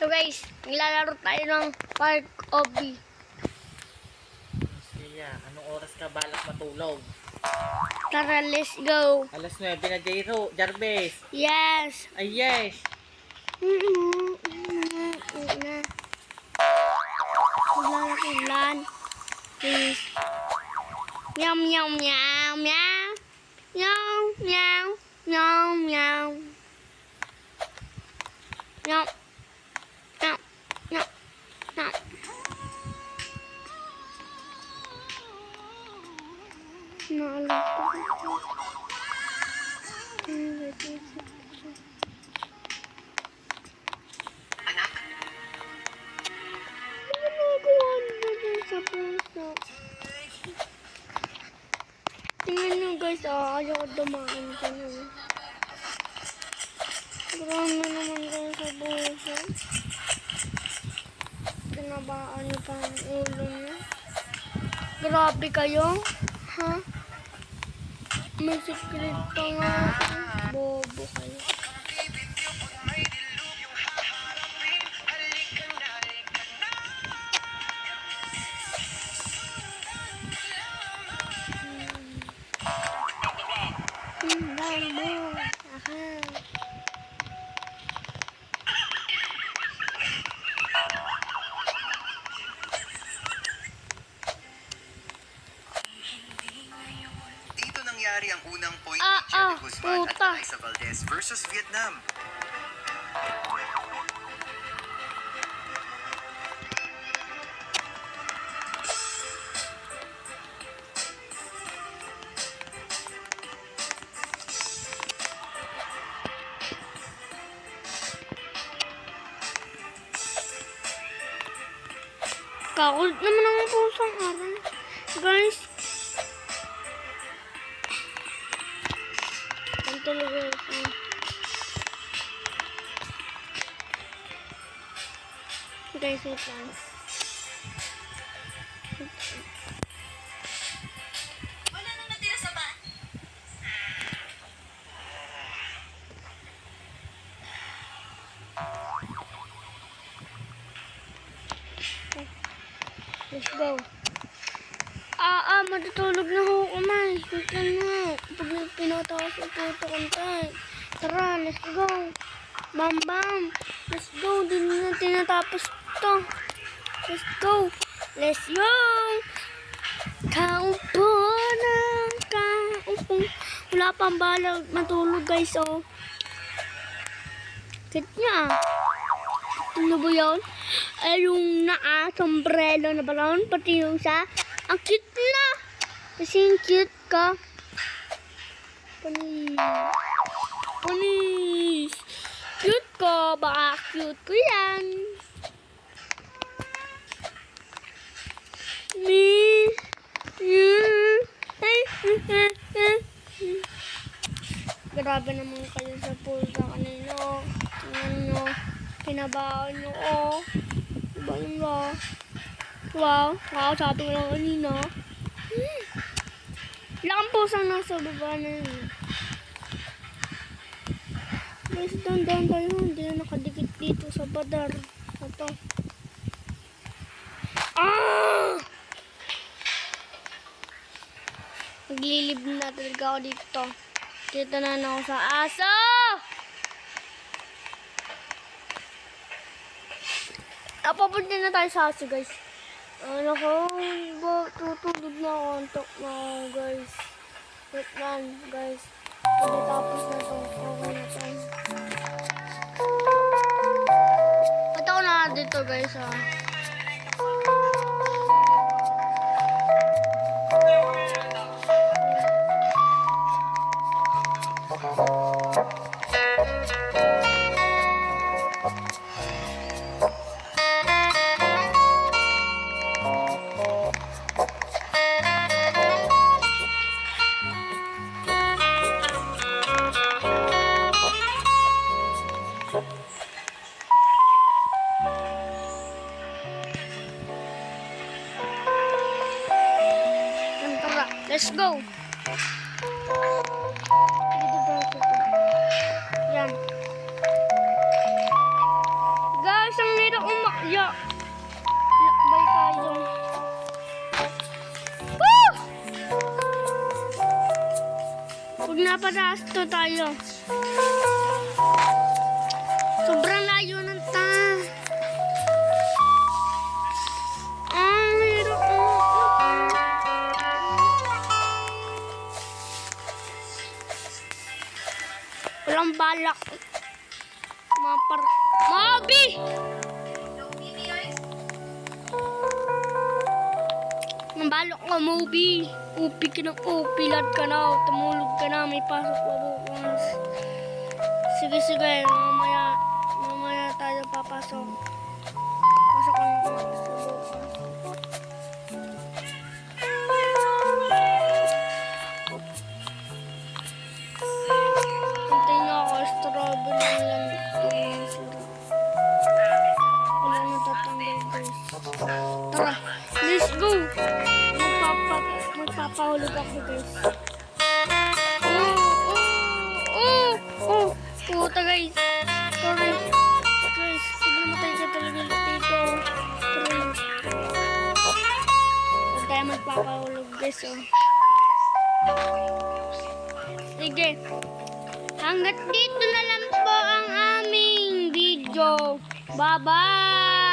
So guys, nilalaro tayo ng Park of B. Siya, anong oras ka balak matulog? Tara, let's go. Alas 9 na, Jairo. Jarvis. Yes. Ay, yes. Ulan. Please. Meow, meow, meow, meow. Meow, meow, meow, meow. Meow. Meow, meow, meow. Tingnan nyo guys, ayaw ko dumaan dyan. Marami naman kayo sa buso. Pinabaan nyo pa ang ulo nyo. Grabe kayo, ha? May secret pa nga. Bobo kayo. Dito nangyari ang unang point ni Jelly Guzman at Alyssa Valdez versus Vietnam. Kakulit naman ang pusang araw. Guys. Ang talaga ito. Guys, wait lang. Wala nang natira sa van. Let's go. Matutulog na ho kumain. Tingnan mo. Pag pinatawas ang puto kantay. Tara, let's go. Bam, bam. Let's go. Di na tinatapos to. Let's go. Let's go. Kaupo ng kaupo. Wala pang balag matulog guys, oh. Kit niya. Ano ba yun? Ay, yung sombrero na balon, pati yung sa, ang cute na! Kasi cute ka. Panis! Cute ko, baka cute ko yan. Grabe naman kayo sa pulsa kanina, oh. Tingnan nyo. Pinabaon nyo, oh. Diba yun ba? Wow. Sabi ko lang kanina. Lakang pusang nasa baba na yun. Guys, dandan tayo. Hindi na nakadikit dito sa badar. Ito. Maglilib na talaga ako dito. Dito na ako sa aso! Papunta na tayo sa aso, guys. Ano ko, tutulog na ako. Antok na ako, guys. Wait lang, guys. Pagkatapos na ito. Okay na ito. Punta ko na dito, guys, ha. Let's go! Dito ba ito? Yan. Guys, ang Ya. Lakbay tayo. Woo! Huwag napataas to tayo. Sobrang layo ng ta. Mayroon. Walang balak. Mobi! Ang balak ka, Mobi. Upi ka ng upi. Lahat ka na. Tumulog ka na. May pasok pa bukas. Sige, sige. Mamaya tayo papasok. Pasok ka na bukas. Hintay na ako. Strawberry lang ito. Wala na tatanggal, guys. Tara, let's go! Magpapahulog ako, guys. Puta, guys. Sorry. Guys, paglamatay ka talaga dito. Huwag tayo magpapahulog, guys, oh. Sige. Hanggat dito na lang po ang aming video. Bye-bye!